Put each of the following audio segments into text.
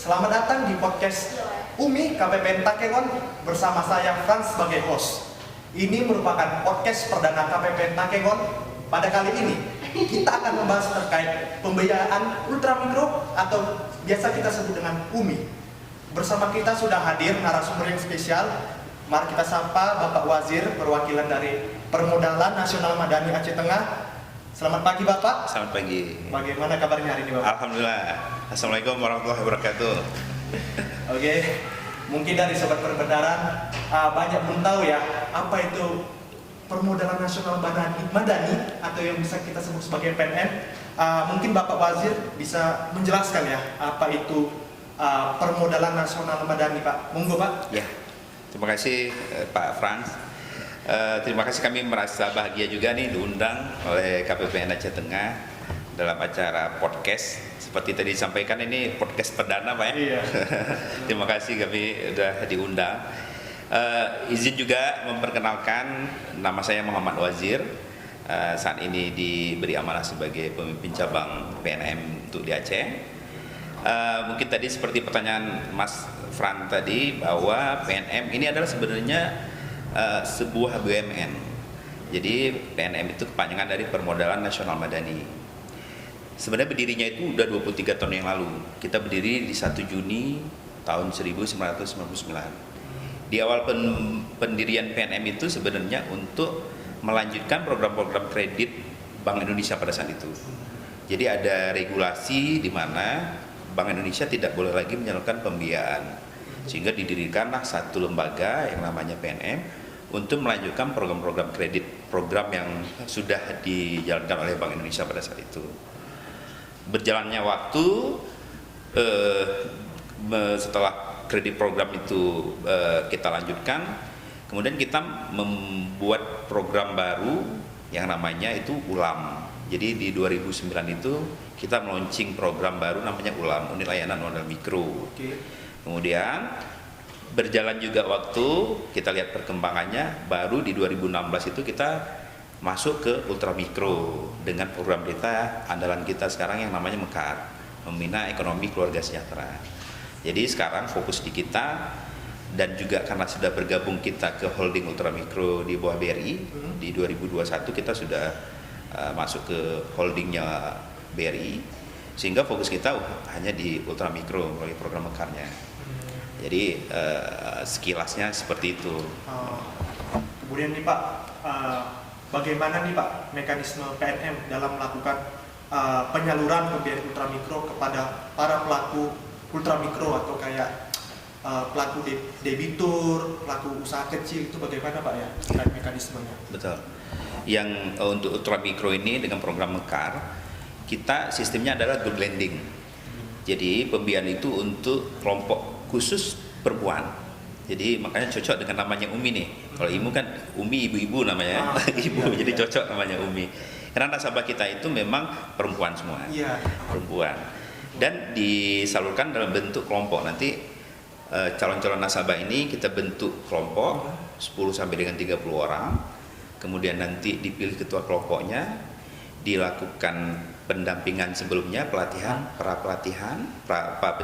Selamat datang di podcast UMI KPPN Takengon bersama saya Franz sebagai host. Ini merupakan podcast perdana KPPN Takengon. Pada kali ini kita akan membahas terkait pembiayaan ultramikro atau biasa kita sebut dengan UMI. Bersama kita sudah hadir narasumber yang spesial. Mari kita sapa Bapak Wazir, perwakilan dari Permodalan Nasional Madani Aceh Tengah. Selamat pagi Bapak. Selamat pagi. Bagaimana kabarnya hari ini Bapak? Alhamdulillah. Assalamualaikum warahmatullahi wabarakatuh. Oke, mungkin dari sobat perbendaharaan banyak belum tahu ya apa itu Permodalan Nasional Madani atau yang bisa kita sebut sebagai PNM. Mungkin Bapak Wazir bisa menjelaskan ya apa itu Permodalan Nasional Madani Pak. Monggo Pak. Ya, terima kasih Pak Franz. Terima kasih, kami merasa bahagia juga nih diundang oleh KPPN Aceh Tengah dalam acara podcast. Seperti tadi disampaikan, ini podcast perdana Pak ya. Iya. Terima kasih kami sudah diundang. Izin juga memperkenalkan, nama saya Muhammad Wazir. Saat ini diberi amanah sebagai pemimpin cabang PNM untuk di Aceh. Mungkin tadi seperti pertanyaan Mas Fran tadi, bahwa PNM ini adalah sebenarnya sebuah BUMN. Jadi PNM itu kepanjangan dari Permodalan Nasional Madani. Sebenarnya berdirinya itu udah 23 tahun yang lalu. Kita berdiri di 1 Juni tahun 1999. Di awal pendirian PNM itu sebenarnya untuk melanjutkan program-program kredit Bank Indonesia pada saat itu. Jadi ada regulasi di mana Bank Indonesia tidak boleh lagi menyalurkan pembiayaan. Sehingga didirikanlah satu lembaga yang namanya PNM untuk melanjutkan program-program kredit, program yang sudah dijalankan oleh Bank Indonesia pada saat itu. Berjalannya waktu, setelah kredit program itu kita lanjutkan, kemudian kita membuat program baru yang namanya itu ULAM. Jadi di 2009 itu kita meluncing program baru namanya ULAM, Unit Layanan Modal Mikro. Kemudian berjalan juga waktu, kita lihat perkembangannya, baru di 2016 itu kita masuk ke ultramikro dengan program kita, andalan kita sekarang yang namanya MEKAR, Membina Ekonomi Keluarga Sejahtera. Jadi sekarang fokus di kita, dan juga karena sudah bergabung kita ke holding ultramikro di bawah BRI, di 2021 kita sudah masuk ke holdingnya BRI, sehingga fokus kita hanya di ultramikro melalui program MEKAR-nya. Jadi sekilasnya seperti itu. Kemudian nih Pak, bagaimana nih Pak mekanisme PNM dalam melakukan penyaluran pembiayaan ultramikro kepada para pelaku ultramikro atau kayak pelaku debitur, pelaku usaha kecil, itu bagaimana Pak ya mekanismenya? Betul. Yang untuk ultramikro ini dengan program MEKAR, kita sistemnya adalah group lending. Jadi pembiayaan itu untuk kelompok khusus perempuan. Jadi makanya cocok dengan namanya UMI nih. Kalau IMU kan UMI ibu-ibu namanya, ibu. Jadi cocok namanya UMI. Karena nasabah kita itu memang perempuan semua. Iya. Perempuan. Dan disalurkan dalam bentuk kelompok. Nanti calon-calon nasabah ini kita bentuk kelompok 10 sampai dengan 30 orang. Kemudian nanti dipilih ketua kelompoknya, dilakukan pendampingan sebelumnya, pelatihan,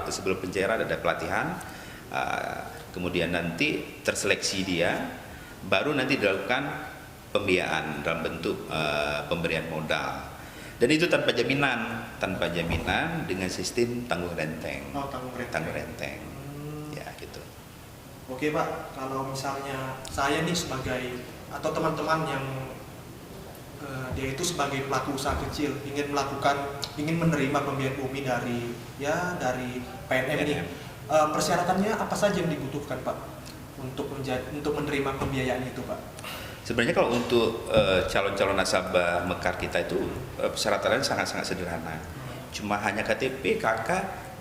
sebelum pencairan ada pelatihan, kemudian nanti terseleksi dia, baru nanti dilakukan pembiayaan dalam bentuk pemberian modal. Dan itu tanpa jaminan dengan sistem tanggung renteng. Tanggung renteng. Ya gitu. Oke Pak, kalau misalnya saya nih sebagai atau teman-teman yang dia itu sebagai pelaku usaha kecil ingin menerima pembiayaan UMI dari PNM ini, persyaratannya apa saja yang dibutuhkan Pak untuk menerima pembiayaan itu Pak? Sebenarnya kalau untuk calon-calon nasabah MEKAR kita itu persyaratannya sangat-sangat sederhana. Cuma hanya KTP, KK,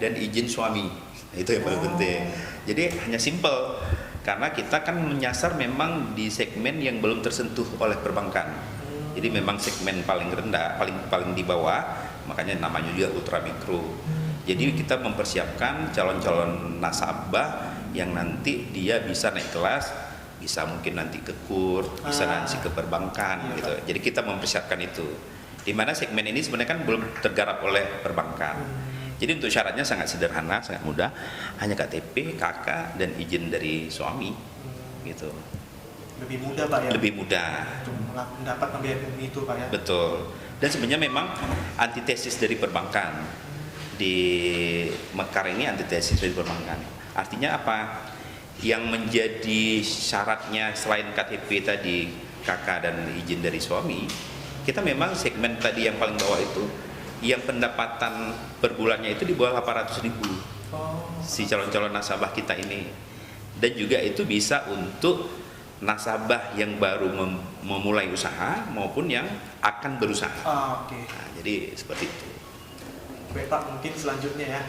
dan izin suami. Itu yang paling penting. Jadi hanya simple, karena kita kan menyasar memang di segmen yang belum tersentuh oleh perbankan. Jadi memang segmen paling rendah, paling di bawah, makanya namanya juga ultramikro. Jadi kita mempersiapkan calon-calon nasabah yang nanti dia bisa naik kelas, bisa mungkin nanti ke KUR, bisa nanti ke perbankan gitu. Jadi kita mempersiapkan itu. Di mana segmen ini sebenarnya kan belum tergarap oleh perbankan. Jadi untuk syaratnya sangat sederhana, sangat mudah, hanya KTP, KK, dan izin dari suami, gitu. Lebih mudah Pak ya? Lebih mudah. Untuk mendapat pembiayaan umum itu Pak ya? Betul. Dan sebenarnya memang antitesis dari perbankan. Di Mekar ini antitesis dari perbankan. Artinya apa? Yang menjadi syaratnya selain KTP tadi, KK dan izin dari suami, kita memang segmen tadi yang paling bawah itu, yang pendapatan per bulannya itu di bawah 800.000 si calon-calon nasabah kita ini. Dan juga itu bisa untuk nasabah yang baru memulai usaha maupun yang akan berusaha. Oke. Nah, jadi seperti itu. Baik Pak, mungkin selanjutnya ya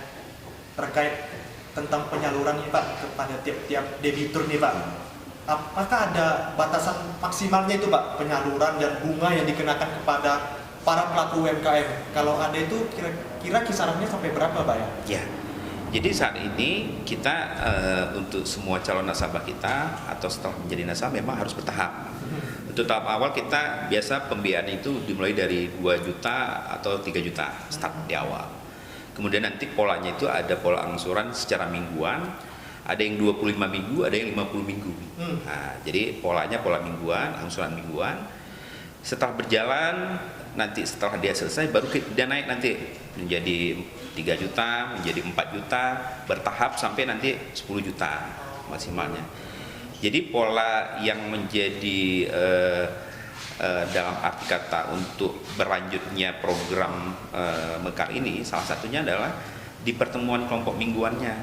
terkait tentang penyaluran nih Pak kepada tiap-tiap debitur nih Pak. Apakah ada batasan maksimalnya itu Pak penyaluran dan bunga yang dikenakan kepada para pelaku UMKM? Kalau ada itu kira-kira kisarannya sampai berapa Pak ya? Ya. Jadi saat ini kita untuk semua calon nasabah kita atau setelah menjadi nasabah memang harus bertahap. Untuk tahap awal kita biasa pembiayaan itu dimulai dari 2 juta atau 3 juta start di awal. Kemudian nanti polanya itu ada pola angsuran secara mingguan, ada yang 25 minggu, ada yang 50 minggu. Nah, jadi polanya pola mingguan, angsuran mingguan. Setelah berjalan, nanti setelah dia selesai baru dia naik nanti menjadi 3 juta, menjadi 4 juta, bertahap sampai nanti 10 juta maksimalnya. Jadi pola yang menjadi dalam arti kata untuk berlanjutnya program Mekar ini salah satunya adalah di pertemuan kelompok mingguannya.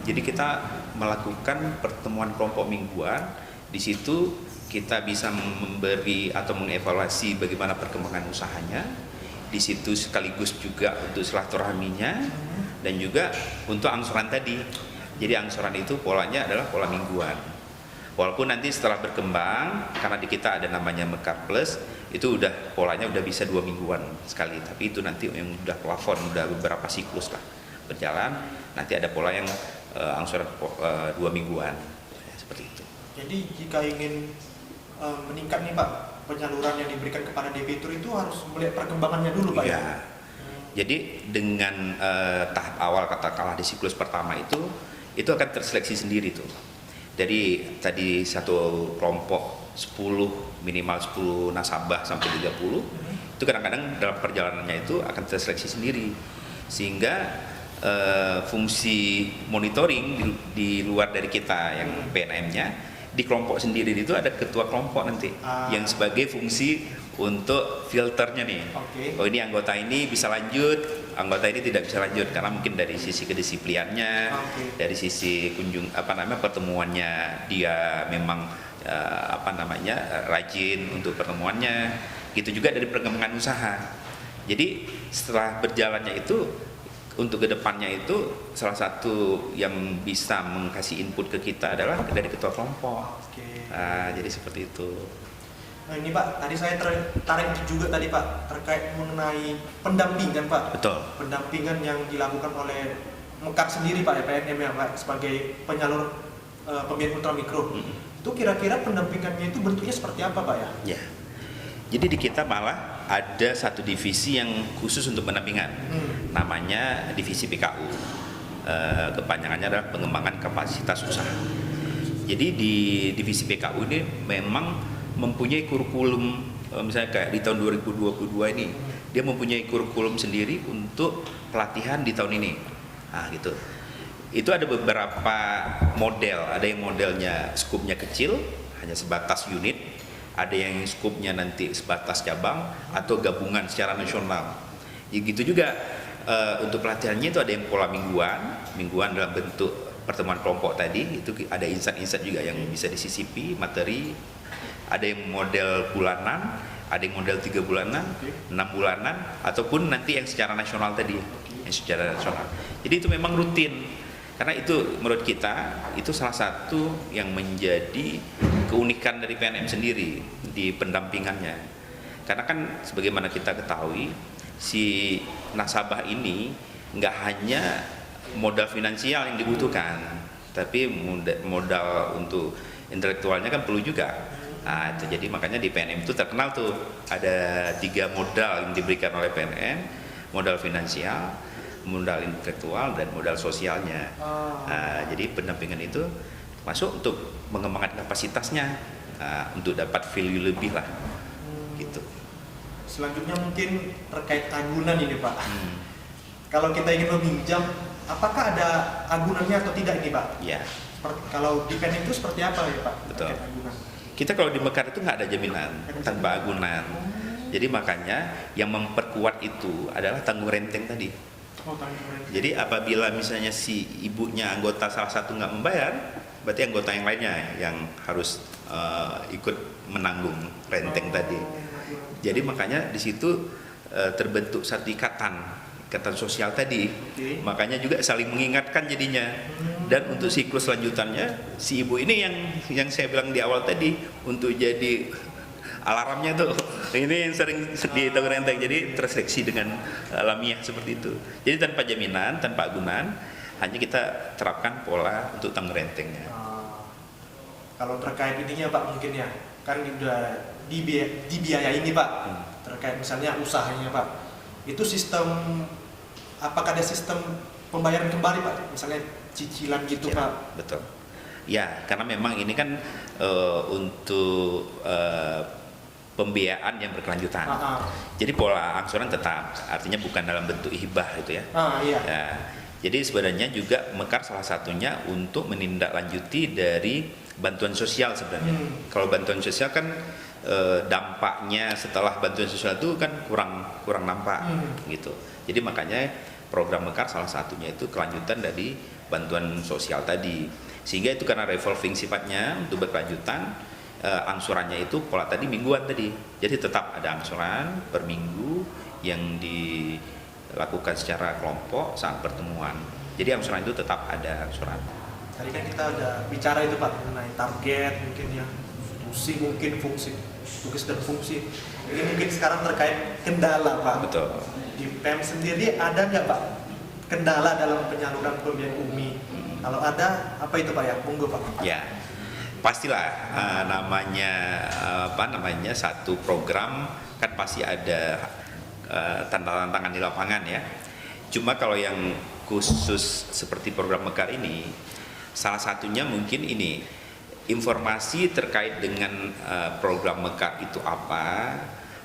Jadi kita melakukan pertemuan kelompok mingguan, di situ kita bisa memberi atau mengevaluasi bagaimana perkembangan usahanya. Di situ sekaligus juga untuk silaturahminya dan juga untuk angsuran tadi. Jadi angsuran itu polanya adalah pola mingguan. Walaupun nanti setelah berkembang, karena di kita ada namanya Mekar Plus, itu udah polanya udah bisa 2 mingguan sekali. Tapi itu nanti yang udah plafon, udah beberapa siklus lah berjalan. Nanti ada pola yang angsuran 2 mingguan, seperti itu. Jadi jika ingin meningkat nih Pak, penyaluran yang diberikan kepada debitur itu harus melihat perkembangannya dulu Pak ya? Jadi dengan tahap awal katakanlah di siklus pertama itu akan terseleksi sendiri tuh. Dari tadi satu kelompok 10 minimal 10 nasabah sampai 30 itu kadang-kadang dalam perjalanannya itu akan terseleksi sendiri, sehingga fungsi monitoring di luar dari kita yang PNM-nya di kelompok sendiri itu ada ketua kelompok nanti yang sebagai fungsi untuk filternya nih. Oh ini anggota ini bisa lanjut, anggota ini tidak bisa lanjut karena mungkin dari sisi kedisiplinannya, dari sisi pertemuannya dia memang rajin untuk pertemuannya, gitu juga dari perkembangan usaha. Jadi setelah berjalannya itu untuk kedepannya itu salah satu yang bisa mengkasih input ke kita adalah dari ketua kelompok. Jadi seperti itu. Nah ini Pak, tadi saya tertarik juga tadi Pak terkait mengenai pendampingan Pak. Betul. Pendampingan yang dilakukan oleh Mekar sendiri Pak ya, PNM ya Pak, sebagai penyalur pembiayaan ultramikro. Itu kira-kira pendampingannya itu bentuknya seperti apa Pak ya? Ya. Jadi di kita malah ada satu divisi yang khusus untuk pendampingan, namanya divisi PKU. Kepanjangannya adalah pengembangan kapasitas usaha. Jadi di divisi PKU ini memang mempunyai kurikulum, misalnya kayak di tahun 2022 ini, dia mempunyai kurikulum sendiri untuk pelatihan di tahun ini. Nah gitu. Itu ada beberapa model, ada yang modelnya skupnya kecil, hanya sebatas unit, ada yang skupnya nanti sebatas cabang atau gabungan secara nasional. Ya gitu juga untuk pelatihannya itu ada yang pola mingguan dalam bentuk pertemuan kelompok tadi, itu ada insight juga yang bisa disisipi materi. Ada yang model bulanan, ada yang model 3 bulanan, 6 bulanan, ataupun nanti yang secara nasional tadi, yang secara nasional. Jadi itu memang rutin, karena itu menurut kita itu salah satu yang menjadi keunikan dari PNM sendiri di pendampingannya. Karena kan sebagaimana kita ketahui, si nasabah ini nggak hanya modal finansial yang dibutuhkan, tapi modal untuk intelektualnya kan perlu juga. Nah, itu jadi makanya di PNM itu terkenal tuh ada 3 modal yang diberikan oleh PNM, modal finansial, modal intelektual dan modal sosialnya. Jadi pendampingan itu masuk untuk mengembangkan kapasitasnya, untuk dapat value lebih lah, gitu. Selanjutnya mungkin terkait agunan ini Pak. Kalau kita ingin meminjam, apakah ada agunannya atau tidak ini Pak? Ya. Kalau di PNM itu seperti apa ya Pak? Betul. Terkait agunan. Kita kalau di Mekar itu nggak ada jaminan tanpa agunan. Jadi makanya yang memperkuat itu adalah tanggung renteng tadi. Tanggung renteng. Jadi apabila misalnya si ibunya anggota salah satu nggak membayar, berarti anggota yang lainnya yang harus ikut menanggung renteng tadi. Jadi makanya di situ terbentuk satu ikatan sosial tadi. Makanya juga saling mengingatkan jadinya. Dan untuk siklus lanjutannya si ibu ini yang saya bilang di awal tadi untuk jadi alarmnya tuh ini yang sering di tanggung renteng, jadi terseleksi dengan alamiah seperti itu. Jadi tanpa jaminan, tanpa agunan, hanya kita terapkan pola untuk tanggung rentengnya. Kalau terkait ininya Pak mungkin ya, kan udah dibiayai ini Pak, terkait misalnya usahanya Pak, itu sistem, apakah ada sistem pembayaran kembali Pak, misalnya cicilan gitu Ya, Pak? betul. Ya, karena memang ini kan untuk pembiayaan yang berkelanjutan. Jadi pola angsuran tetap, artinya bukan dalam bentuk hibah itu ya. Iya. Ya, jadi sebenarnya juga Mekar salah satunya untuk menindaklanjuti dari bantuan sosial sebenarnya. Kalau bantuan sosial kan dampaknya setelah bantuan sosial itu kan kurang nampak gitu. Jadi makanya program Mekar salah satunya itu kelanjutan dari bantuan sosial tadi. Sehingga itu karena revolving sifatnya untuk berkelanjutan, angsurannya itu pola tadi mingguan tadi. Jadi tetap ada angsuran per minggu yang dilakukan secara kelompok saat pertemuan. Jadi angsuran itu tetap ada angsuran. Tadi kan kita udah bicara itu Pak mengenai target, mungkin ya fungsi, tugas dan fungsi. Ini mungkin sekarang terkait kendala Pak. Betul. Di PEM sendiri ada nggak Pak kendala dalam penyaluran pembiayaan UMI? Kalau ada, apa itu Pak ya? Monggo Pak. Ya, pastilah namanya satu program kan pasti ada tantangan di lapangan ya. Cuma kalau yang khusus seperti program Mekar ini, salah satunya mungkin ini informasi terkait dengan program Mekar itu apa,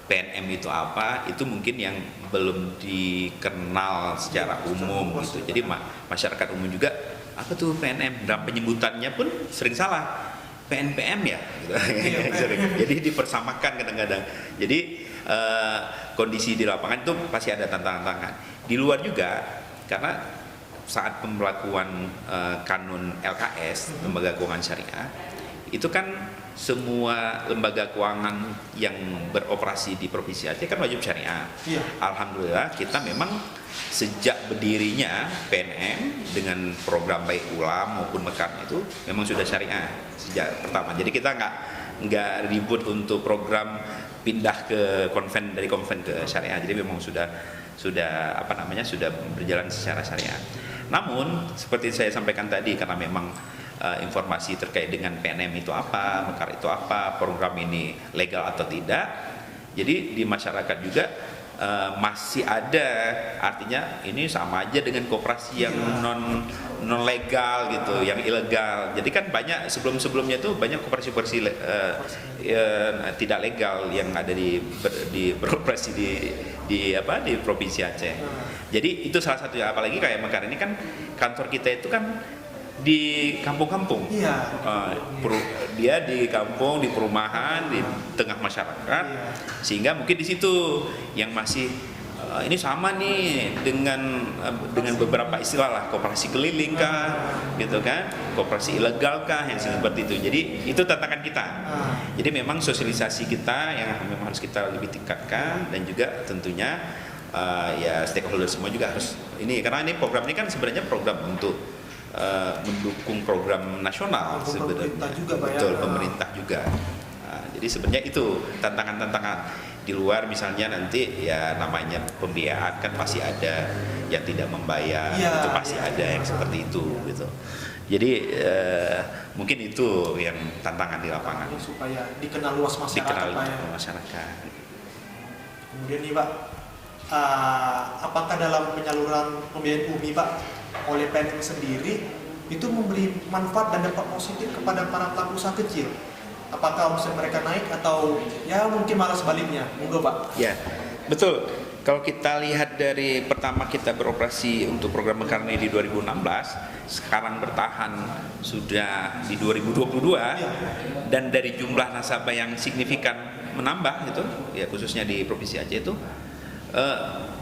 PNM itu apa, itu mungkin yang belum dikenal secara umum gitu. Jadi masyarakat umum juga apa tuh PNM, dan penyebutannya pun sering salah, PNPM ya gitu. Jadi dipersamakan kadang-kadang. Jadi kondisi di lapangan itu pasti ada tantangan. Di luar juga, karena saat pemberlakuan kanun LKS, lembaga keuangan syariah, itu kan semua lembaga keuangan yang beroperasi di Provinsi Aceh kan wajib syariah. Alhamdulillah kita memang sejak berdirinya PNM dengan program baik ULAM maupun Mekar itu memang sudah syariah sejak pertama. Jadi kita nggak ribut untuk program pindah ke konven, dari konven ke syariah. Jadi memang sudah berjalan secara syariah. Namun seperti saya sampaikan tadi, karena memang informasi terkait dengan PNM itu apa, Mekar itu apa, program ini legal atau tidak, jadi di masyarakat juga masih ada, artinya ini sama aja dengan koperasi yang non legal gitu, yang ilegal. Jadi kan banyak sebelumnya itu banyak koperasi tidak legal yang ada di beroperasi di Provinsi Aceh. Jadi itu salah satu, apalagi kayak Mekar ini kan kantor kita itu kan di kampung-kampung. Dia di kampung, di perumahan, di tengah masyarakat, sehingga mungkin di situ yang masih ini sama nih dengan beberapa istilah lah, koperasi keliling kah, gitu kan, koperasi ilegal kah, yang seperti itu. Jadi itu tantangan kita. Jadi memang sosialisasi kita yang memang harus kita lebih tingkatkan, dan juga tentunya ya stakeholder semua juga harus ini, karena ini program ini kan sebenarnya program untuk mendukung program nasional sebenarnya. Betul, pemerintah juga. Jadi sebenarnya itu tantangan-tantangan. Di luar misalnya nanti ya namanya pembiayaan kan pasti ada yang tidak membayar, itu pasti ada yang seperti itu gitu. Jadi mungkin itu yang tantangan di lapangan. Supaya dikenal luas masyarakat. Masyarakat. Kemudian nih Pak, apakah dalam penyaluran pembiayaan UMI Pak oleh PNM sendiri itu memberi manfaat dan dampak positif kepada para pelaku usaha kecil? Apakah omset mereka naik atau ya mungkin malah sebaliknya? Monggo Pak. Ya, betul. Kalau kita lihat dari pertama kita beroperasi untuk program Mekar ini di 2016, sekarang bertahan sudah di 2022, dan dari jumlah nasabah yang signifikan menambah itu, ya khususnya di Provinsi Aceh itu,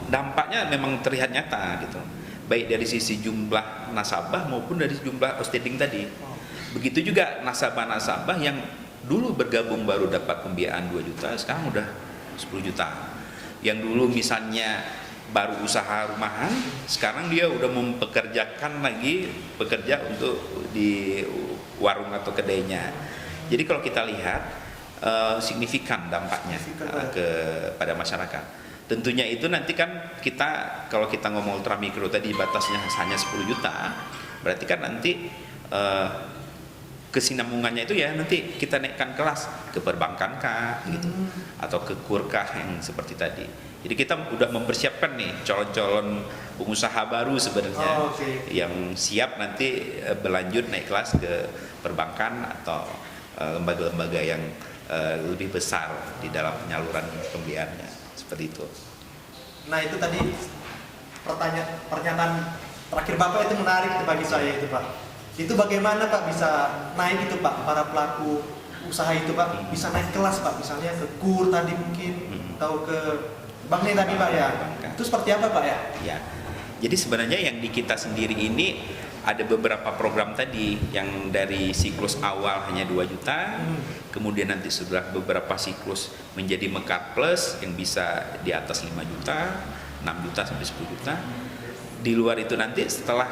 dampaknya memang terlihat nyata gitu. Baik dari sisi jumlah nasabah maupun dari jumlah outstanding tadi. Begitu juga nasabah-nasabah yang dulu bergabung baru dapat pembiayaan 2 juta, sekarang udah 10 juta. Yang dulu misalnya baru usaha rumahan, sekarang dia udah mempekerjakan lagi pekerja untuk di warung atau kedainya. Jadi kalau kita lihat signifikan dampaknya kepada masyarakat. Tentunya itu nanti kan kita, kalau kita ngomong ultramikro tadi batasnya hanya 10 juta, berarti kan nanti kesinambungannya itu ya nanti kita naikkan kelas ke perbankan kah gitu, atau ke kur kah yang seperti tadi. Jadi kita udah mempersiapkan nih calon-calon pengusaha baru sebenarnya yang siap nanti berlanjut naik kelas ke perbankan atau lembaga-lembaga yang lebih besar di dalam penyaluran pembiayaannya, seperti itu. Nah itu tadi pernyataan terakhir Bapak itu menarik bagi saya itu Pak. Itu bagaimana Pak bisa naik itu Pak, para pelaku usaha itu Pak bisa naik kelas Pak, misalnya ke KUR tadi mungkin atau ke banknya tadi Pak ya. Itu seperti apa Pak ya? Ya. Jadi sebenarnya yang di kita sendiri ini ada beberapa program tadi yang dari siklus awal hanya 2 juta, kemudian nanti sudah beberapa siklus menjadi Mekar Plus yang bisa di atas 5 juta, 6 juta sampai 10 juta. Di luar itu nanti setelah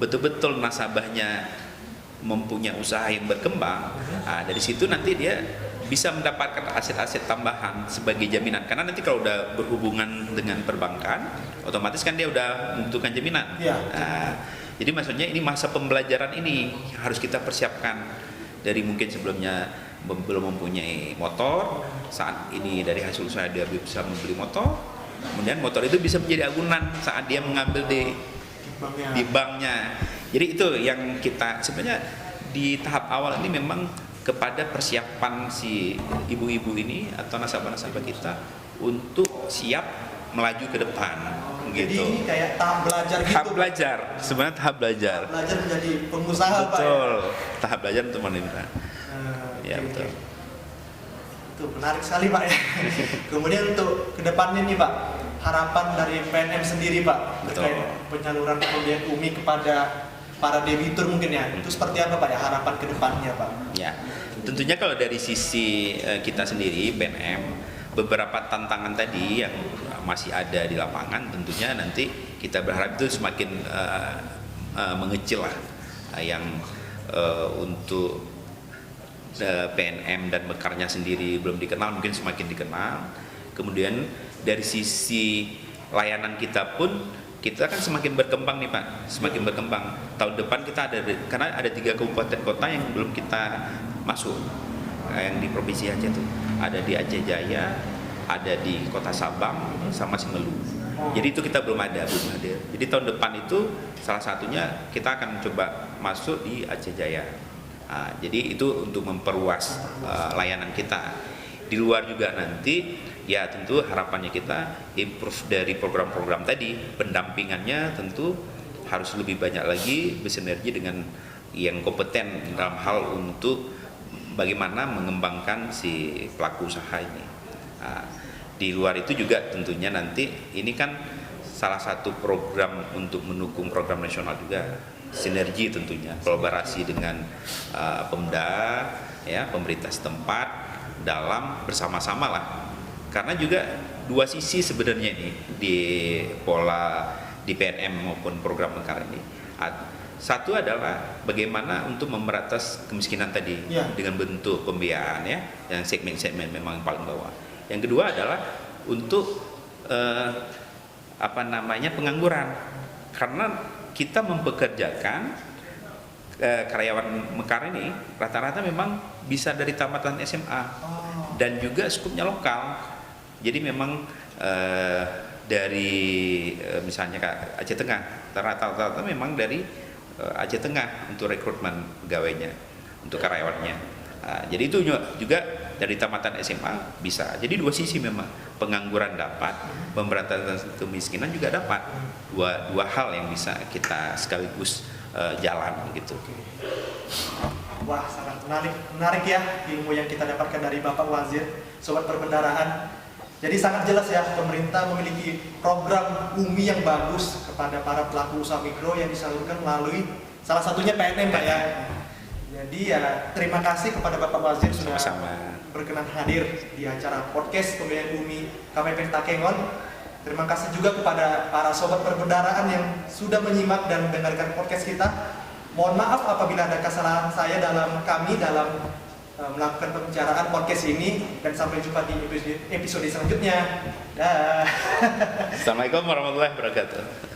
betul-betul nasabahnya mempunyai usaha yang berkembang, dari situ nanti dia bisa mendapatkan aset-aset tambahan sebagai jaminan. Karena nanti kalau udah berhubungan dengan perbankan, otomatis kan dia udah membutuhkan jaminan. Jadi maksudnya ini masa pembelajaran ini harus kita persiapkan dari mungkin sebelumnya belum mempunyai motor, saat ini dari hasil usaha dia bisa membeli motor, kemudian motor itu bisa menjadi agunan saat dia mengambil di banknya. Jadi itu yang kita sebenarnya di tahap awal ini memang kepada persiapan si ibu-ibu ini atau nasabah-nasabah kita untuk siap melaju ke depan. Jadi gitu. ini kayak tahap belajar gitu. Tahap belajar, sebenarnya tahap belajar. Belajar menjadi pengusaha Pak. Betul. Tahap belajar untuk menimba. Ya betul. Itu menarik sekali Pak ya. Kemudian untuk kedepannya nih Pak, harapan dari PNM sendiri Pak terkait penyaluran pembiayaan UMI kepada para debitur mungkin ya, itu seperti apa Pak ya harapan kedepannya Pak? Ya, tentunya kalau dari sisi kita sendiri PNM, beberapa tantangan tadi yang masih ada di lapangan tentunya nanti kita berharap itu semakin mengecil lah, yang untuk PNM dan Mekarnya sendiri belum dikenal, mungkin semakin dikenal. Kemudian dari sisi layanan kita pun kita kan semakin berkembang nih Pak, semakin berkembang. Tahun depan kita ada, karena ada 3 kabupaten kota yang belum kita masuk, yang di Provinsi Aceh itu ada di Aceh Jaya, ada di Kota Sabang, sama Simelu. Jadi itu kita belum hadir. Jadi tahun depan itu salah satunya kita akan coba masuk di Aceh Jaya. Jadi itu untuk memperluas layanan kita. Di luar juga nanti ya tentu harapannya kita improve dari program-program tadi, pendampingannya tentu harus lebih banyak lagi bersinergi dengan yang kompeten dalam hal untuk bagaimana mengembangkan si pelaku usaha ini. Di luar itu juga tentunya nanti ini kan salah satu program untuk mendukung program nasional juga, sinergi tentunya, kolaborasi dengan Pemda, ya pemerintah setempat dalam bersama-sama lah. Karena juga dua sisi sebenarnya ini di pola di PNM maupun program Mekar ini. Satu adalah bagaimana untuk memberantas kemiskinan tadi dengan bentuk pembiayaan ya, yang segmen-segmen memang paling bawah. Yang kedua adalah untuk pengangguran, karena kita mempekerjakan karyawan Mekar ini rata-rata memang bisa dari tamatan SMA dan juga skupnya lokal. Jadi memang dari misalnya Aceh Tengah, rata-rata memang dari Aceh Tengah untuk rekrutmen pegawainya, untuk karyawannya. Jadi itu juga dari tamatan SMA bisa. Jadi dua sisi memang, pengangguran dapat, pemberantasan kemiskinan juga dapat. Dua hal yang bisa kita sekaligus jalan gitu. Wah, sangat menarik ya ilmu yang kita dapatkan dari Bapak Wazir, Sobat Perbendaharaan. Jadi sangat jelas ya, pemerintah memiliki program UMI yang bagus kepada para pelaku usaha mikro yang disalurkan melalui salah satunya PNM, Pak ya. Jadi ya terima kasih kepada Bapak Wazir sudah berkenan hadir di acara podcast pemilihan UMI KPP Takengon. Terima kasih juga kepada para sobat perbendaharaan yang sudah menyimak dan mendengarkan podcast kita. Mohon maaf apabila ada kesalahan saya dalam melakukan pembicaraan podcast ini, dan sampai jumpa di episode selanjutnya. Dah. Assalamualaikum warahmatullahi wabarakatuh.